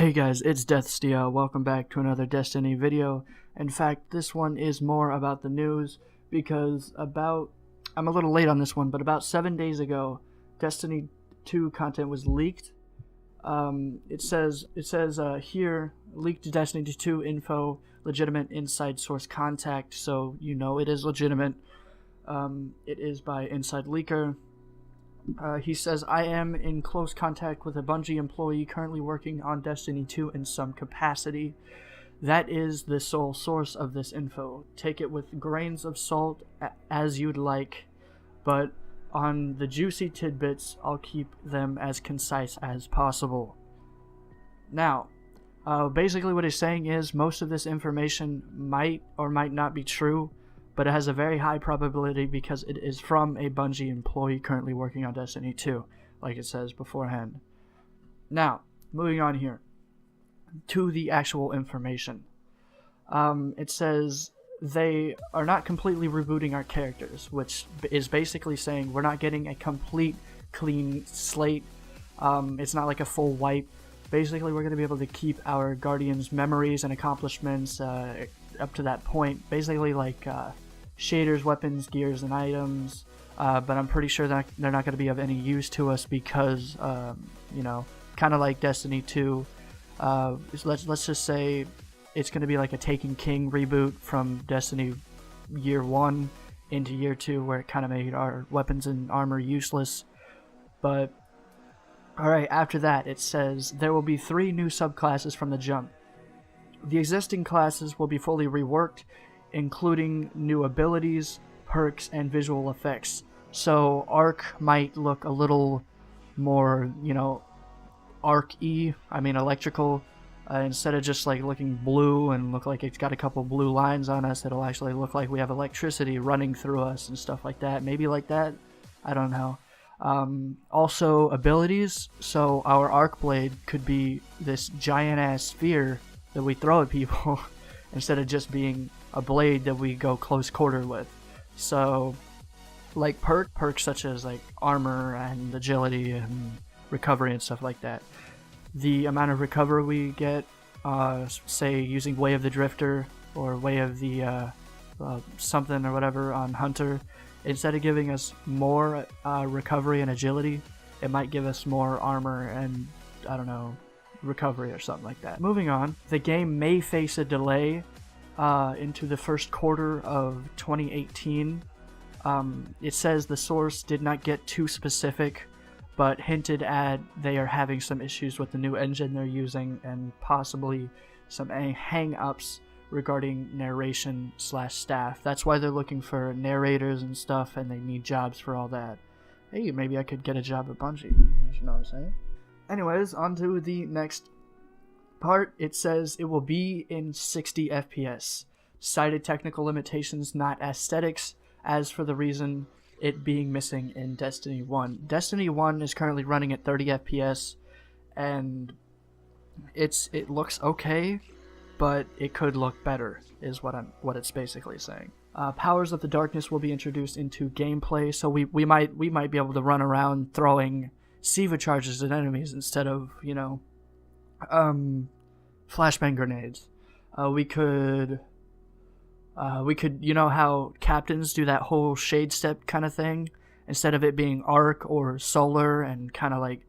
Hey guys, it's Deathstia. Welcome back to another Destiny video. In fact, this one is more about the news because I'm a little late on this one, but about 7 days ago, Destiny 2 content was leaked. It says here, leaked Destiny 2 info, legitimate inside source contact, so you know it is legitimate. It is by Inside Leaker. He says, I am in close contact with a Bungie employee currently working on Destiny 2 in some capacity. That is the sole source of this info. Take it with grains of salt as you'd like, but on the juicy tidbits, I'll keep them as concise as possible. Now, basically what he's saying is most of this information might or might not be true, but it has a very high probability because it is from a Bungie employee currently working on Destiny 2, like it says beforehand. Now, moving on here to the actual information. It says they are not completely rebooting our characters, which is basically saying we're not getting a complete clean slate. It's not like a full wipe. Basically, we're going to be able to keep our Guardians' memories and accomplishments up to that point. Basically, like shaders, weapons, gears, and items. But I'm pretty sure that they're not going to be of any use to us because, you know, kind of like Destiny 2. Let's just say it's going to be like a Taken King reboot from Destiny Year 1 into Year 2, where it kind of made our weapons and armor useless. But alright, after that, it says there will be 3 new subclasses from the jump. The existing classes will be fully reworked, including new abilities, perks, and visual effects. So Arc might look a little more, you know, electrical. Instead of just like looking blue and look like it's got a couple blue lines on us, it'll actually look like we have electricity running through us and stuff like that. Maybe like that? I don't know. Also abilities, so our arc blade could be this giant ass sphere that we throw at people instead of just being a blade that we go close quarter with. So like perks such as like armor and agility and recovery and stuff like that. The amount of recovery we get, say using Way of the Drifter or Way of the something or whatever on Hunter, instead of giving us more recovery and agility, it might give us more armor and, I don't know, recovery or something like that. Moving on, the game may face a delay into the first quarter of 2018. It says the source did not get too specific, but hinted at they are having some issues with the new engine they're using and possibly some hang-ups regarding narration / staff. That's why they're looking for narrators and stuff, and they need jobs for all that. Hey, maybe I could get a job at Bungie. You know what I'm saying? Anyways, on to the next part. It says it will be in 60 FPS. Cited technical limitations, not aesthetics, as for the reason it being missing in Destiny 1. Destiny 1 is currently running at 30 FPS, and it looks okay, but it could look better, is what it's basically saying. Powers of the Darkness will be introduced into gameplay, so we might be able to run around throwing Siva charges at enemies instead of, you know, flashbang grenades. We could, you know how captains do that whole shade step kind of thing? Instead of it being arc or solar and kind of like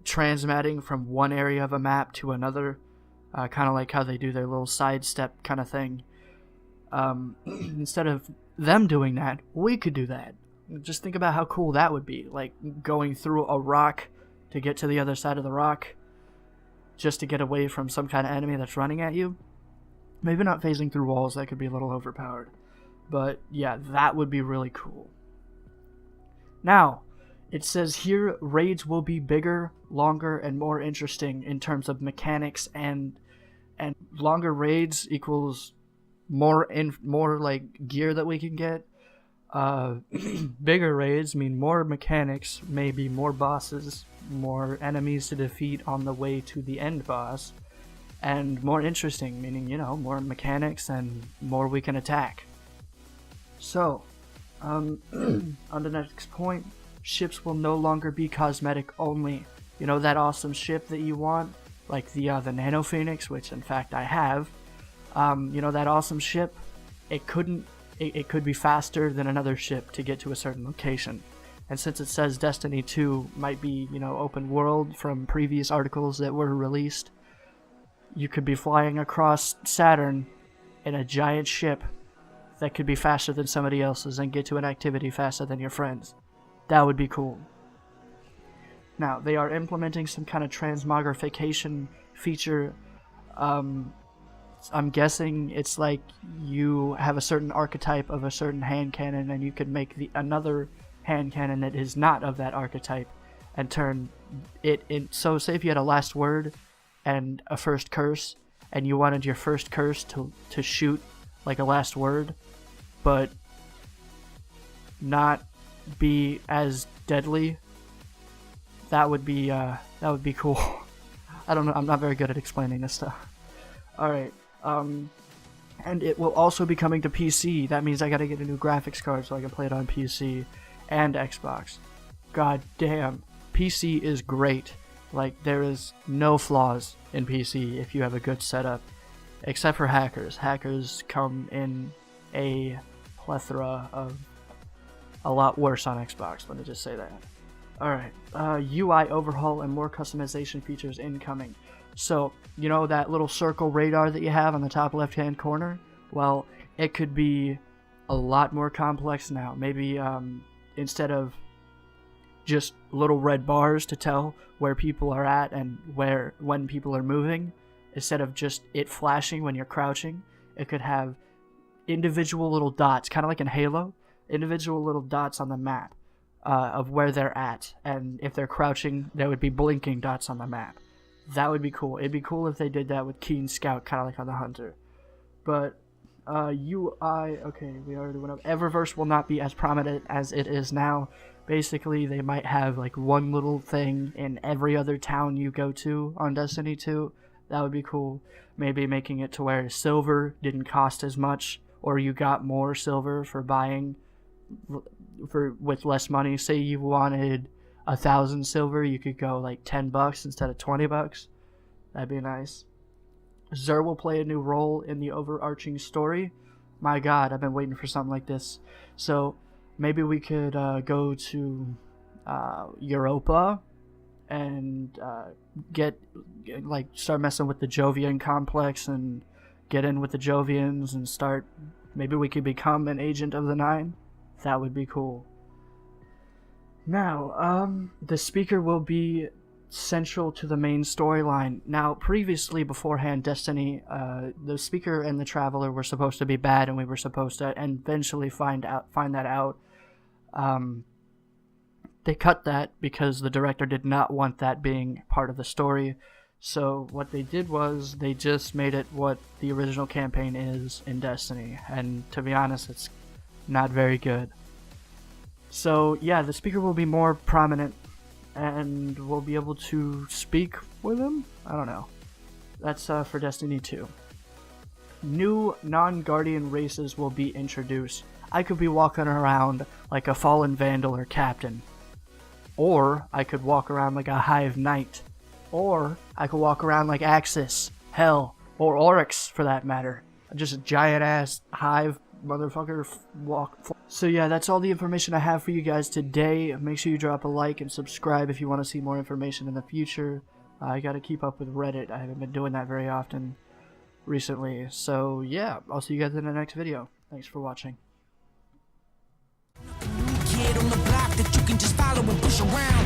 transmatting from one area of a map to another, kind of like how they do their little side step kind of thing. Instead of them doing that, we could do that. Just think about how cool that would be, like going through a rock to get to the other side of the rock just to get away from some kind of enemy that's running at you. Maybe not phasing through walls, that could be a little overpowered. But yeah, that would be really cool. Now, it says here raids will be bigger, longer, and more interesting in terms of mechanics, and longer raids equals more like gear that we can get. Bigger raids mean more mechanics, maybe more bosses, more enemies to defeat on the way to the end boss. And more interesting, meaning, you know, more mechanics and more we can attack. So, on the next point, ships will no longer be cosmetic only. You know that awesome ship that you want? like the Nano Phoenix, which in fact I have. You know, that awesome ship, it could be faster than another ship to get to a certain location. And since it says Destiny 2 might be, you know, open world from previous articles that were released, you could be flying across Saturn in a giant ship that could be faster than somebody else's and get to an activity faster than your friends. That would be cool. Now, they are implementing some kind of transmogrification feature. I'm guessing it's like you have a certain archetype of a certain hand cannon and you could make another hand cannon that is not of that archetype and turn it in. So say if you had a last word and a first curse and you wanted your first curse to shoot like a last word but not be as deadly, that would be cool. I don't know, I'm not very good at explaining this stuff. Alright, and it will also be coming to PC. That means I gotta get a new graphics card so I can play it on PC and Xbox. God damn, PC is great. Like, there is no flaws in PC if you have a good setup. Except for hackers. Hackers come in a plethora of a lot worse on Xbox, let me just say that. Alright, UI overhaul and more customization features incoming. So, you know that little circle radar that you have on the top left hand corner? Well, it could be a lot more complex now. Maybe instead of just little red bars to tell where people are at and when people are moving, instead of just it flashing when you're crouching, it could have individual little dots, kind of like in Halo, individual little dots on the map of where they're at, and if they're crouching, there would be blinking dots on the map. That would be cool. It'd be cool if they did that with Keen Scout, kind of like on the Hunter. But UI, okay, we already went up. Eververse will not be as prominent as it is now. Basically, they might have like one little thing in every other town you go to on Destiny 2. That would be cool. Maybe making it to where silver didn't cost as much, or you got more silver for buying with less money. Say you wanted 1,000 silver, you could go like $10 instead of $20. That'd be nice. Xur will play a new role in the overarching story. My god, I've been waiting for something like this. So maybe we could go to Europa and start messing with the Jovian complex and get in with the Jovians and start. Maybe we could become an agent of the Nine. That would be cool. Now, the speaker will be central to the main storyline. Now, previously, beforehand, Destiny, the speaker and the traveler were supposed to be bad, and we were supposed to eventually find that out. They cut that because the director did not want that being part of the story. So what they did was they just made it what the original campaign is in Destiny, and to be honest, it's not very good. So yeah, the speaker will be more prominent, and we'll be able to speak with him? I don't know. That's for Destiny 2. New non-Guardian races will be introduced. I could be walking around like a Fallen Vandal or Captain. Or I could walk around like a Hive Knight. Or I could walk around like Axis, Hell, or Oryx for that matter. Just a giant ass Hive motherfucker walk. So yeah, that's all the information I have for you guys today. Make sure you drop a like and subscribe if you want to see more information in the future. I gotta keep up with Reddit. I haven't been doing that very often recently. So yeah, I'll see you guys in the next video. Thanks for watching. Kid on the block that you can just follow and push around.